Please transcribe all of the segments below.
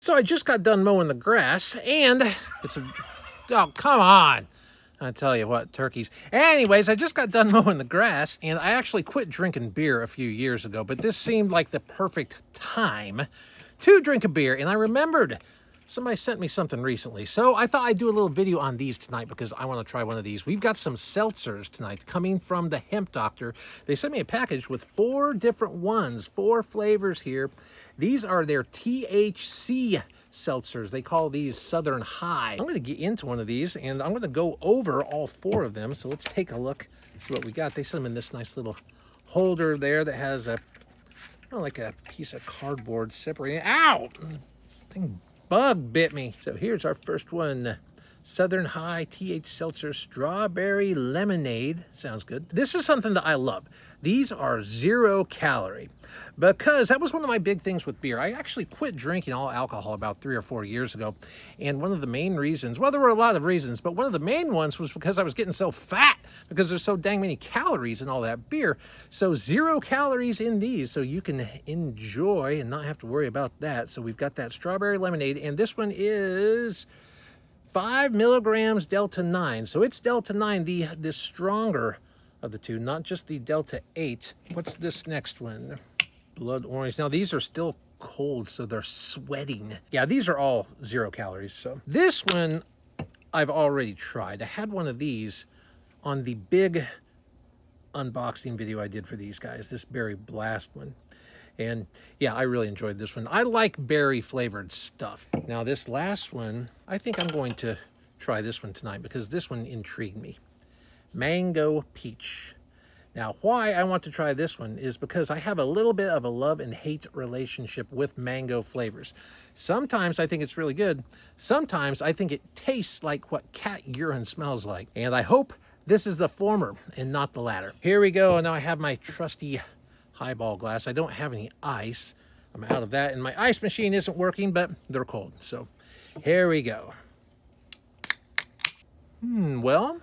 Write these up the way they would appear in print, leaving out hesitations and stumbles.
So I just got done mowing the grass, and it's a... Oh, come on. I tell you what, turkeys. Anyways, I just got done mowing the grass, and I actually quit drinking beer a few years ago, but this seemed like the perfect time to drink a beer, and I remembered somebody sent me something recently, so I thought I'd do a little video on these tonight because I want to try one of these. We've got some seltzers tonight coming from the Hemp Doctor. They sent me a package with 4 different ones, 4 flavors here. These are their THC seltzers. They call these Southern High. I'm going to get into one of these, and I'm going to go over all 4 of them. So let's take a look, see what we got. They sent them in this nice little holder there that has a, like a piece of cardboard separating. Ow! Thing bug bit me. So here's our first one. Southern High TH Seltzer Strawberry Lemonade. Sounds good. This is something that I love. These are 0 calorie because that was one of my big things with beer. I actually quit drinking all alcohol about 3 or 4 years ago. And one of the main reasons, well, there were a lot of reasons, but one of the main ones was because I was getting so fat because there's so dang many calories in all that beer. So 0 calories in these, so you can enjoy and not have to worry about that. So we've got that strawberry lemonade, and this one is 5 milligrams Delta 9. So it's Delta 9, the stronger of the two, not just the Delta 8. What's this next one? Blood Orange. Now these are still cold, so they're sweating. Yeah, these are all 0 calories. So this one I've already tried. I had one of these on the big unboxing video I did for these guys, this Berry Blast one. And yeah, I really enjoyed this one. I like berry flavored stuff. Now this last one, I think I'm going to try this one tonight because this one intrigued me. Mango Peach. Now why I want to try this one is because I have a little bit of a love and hate relationship with mango flavors. Sometimes I think it's really good. Sometimes I think it tastes like what cat urine smells like. And I hope this is the former and not the latter. Here we go. Now I have my trusty highball glass. I don't have any ice. I'm out of that, and my ice machine isn't working, but they're cold. So here we go. Well,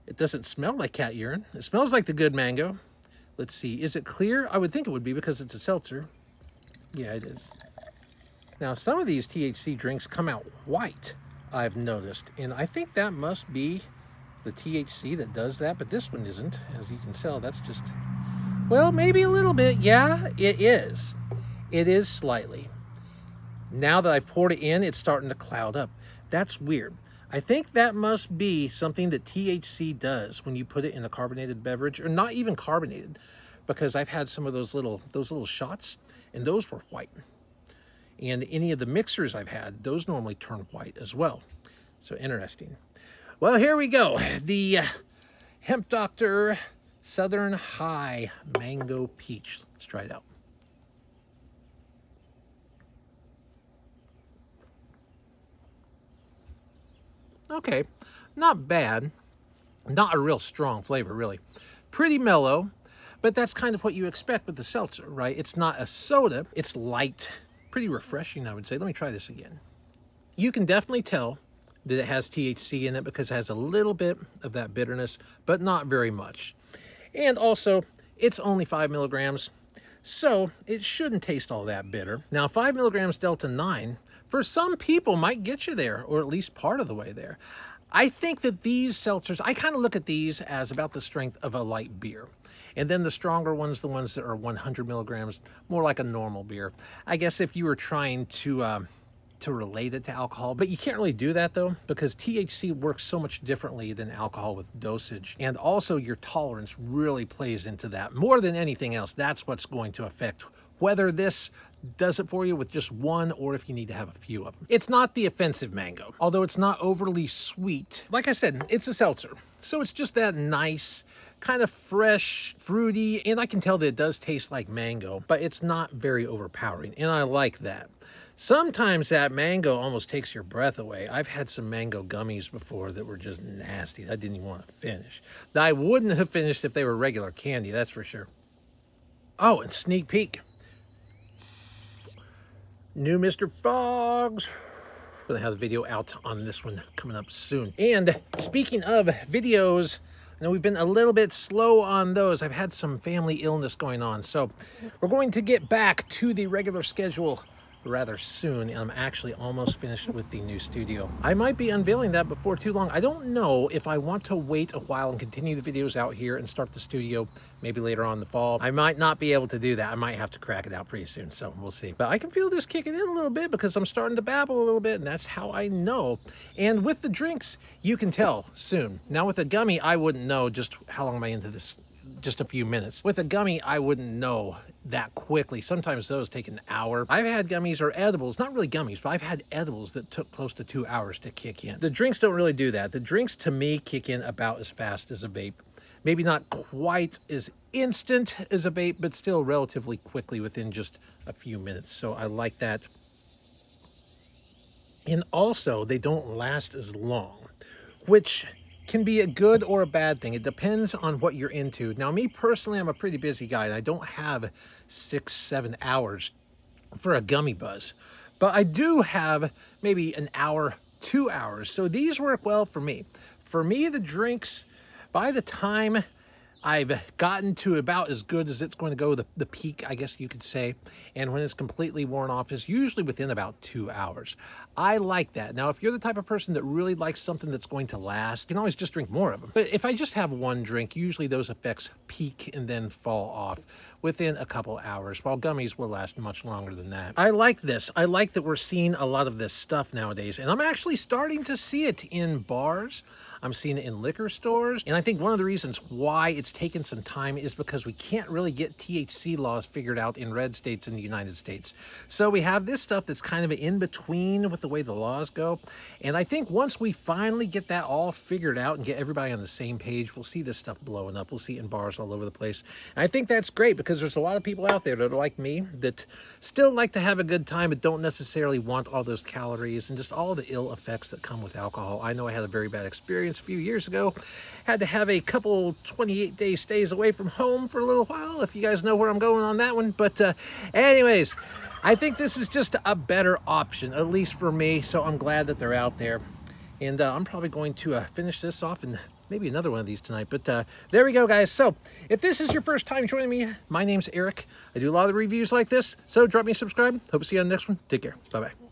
it doesn't smell like cat urine. It smells like the good mango. Let's see. Is it clear? I would think it would be because it's a seltzer. Yeah, it is. Now, some of these THC drinks come out white, I've noticed, and I think that must be the THC that does that, but this one isn't. As you can tell, that's just... Well, maybe a little bit. Yeah, it is. It is slightly. Now that I've poured it in, it's starting to cloud up. That's weird. I think that must be something that THC does when you put it in a carbonated beverage, or not even carbonated, because I've had some of those little shots, and those were white. And any of the mixers I've had, those normally turn white as well. So interesting. Well, here we go. The Hemp Doctor Southern High Mango Peach. Let's try it out. Okay, not bad. Not a real strong flavor, really. Pretty mellow, but that's kind of what you expect with the seltzer, right? It's not a soda. It's light, pretty refreshing, I would say. Let me try this again. You can definitely tell that it has THC in it because it has a little bit of that bitterness, but not very much. And also, it's only 5 milligrams, so it shouldn't taste all that bitter. Now, 5 milligrams Delta 9, for some people, might get you there, or at least part of the way there. I think that these seltzers, I kind of look at these as about the strength of a light beer. And then the stronger ones, the ones that are 100 milligrams, more like a normal beer. I guess if you were trying to relate it to alcohol, but you can't really do that though, because THC works so much differently than alcohol with dosage. And also your tolerance really plays into that. More than anything else, that's what's going to affect whether this does it for you with just one or if you need to have a few of them. It's not the offensive mango, although it's not overly sweet. Like I said, it's a seltzer. So it's just that nice, kind of fresh, fruity, and I can tell that it does taste like mango, but it's not very overpowering, and I like that. Sometimes that mango almost takes your breath away. I've had some mango gummies before that were just nasty. I didn't even want to finish. I wouldn't have finished if they were regular candy, that's for sure. Oh, and sneak peek. New Mr. Fogs. We're going to have the video out on this one coming up soon. And speaking of videos, I know we've been a little bit slow on those. I've had some family illness going on. So we're going to get back to the regular schedule rather soon, and I'm actually almost finished with the new studio. I might be unveiling that before too long. I don't know if I want to wait a while and continue the videos out here and start the studio maybe later on in the fall. I might not be able to do that. I might have to crack it out pretty soon, so we'll see. But I can feel this kicking in a little bit because I'm starting to babble a little bit, and that's how I know. And with the drinks, you can tell soon. Now with a gummy, I wouldn't know just how long am I into this. Just a few minutes. With a gummy, I wouldn't know that quickly. Sometimes those take an hour. I've had gummies or edibles, not really gummies, but I've had edibles that took close to 2 hours to kick in. The drinks don't really do that. The drinks to me kick in about as fast as a vape. Maybe not quite as instant as a vape, but still relatively quickly within just a few minutes. So I like that. And also, they don't last as long, which can be a good or a bad thing. It depends on what you're into. Now, me personally, I'm a pretty busy guy, and I don't have 6-7 hours for a gummy buzz. But I do have maybe an hour, 2 hours. So these work well for me. For me, the drinks, by the time I've gotten to about as good as it's going to go, the peak, I guess you could say, and when it's completely worn off is usually within about 2 hours. I like that. Now, if you're the type of person that really likes something that's going to last, you can always just drink more of them. But if I just have one drink, usually those effects peak and then fall off within a couple hours, while gummies will last much longer than that. I like this. I like that we're seeing a lot of this stuff nowadays, and I'm actually starting to see it in bars. I'm seeing it in liquor stores. And I think one of the reasons why it's taken some time is because we can't really get THC laws figured out in red states in the United States. So we have this stuff that's kind of in between with the way the laws go. And I think once we finally get that all figured out and get everybody on the same page, we'll see this stuff blowing up. We'll see it in bars all over the place. And I think that's great because there's a lot of people out there that are like me that still like to have a good time but don't necessarily want all those calories and just all the ill effects that come with alcohol. I know I had a very bad experience a few years ago. Had to have a couple 28-day stays away from home for a little while, if you guys know where I'm going on that one. But anyways, I think this is just a better option, at least for me, so I'm glad that they're out there. And I'm probably going to finish this off and maybe another one of these tonight. But there we go, guys. So if this is your first time joining me, my name's Eric. I do a lot of reviews like this, so drop me a subscribe. Hope to see you on the next one. Take care. Bye-bye.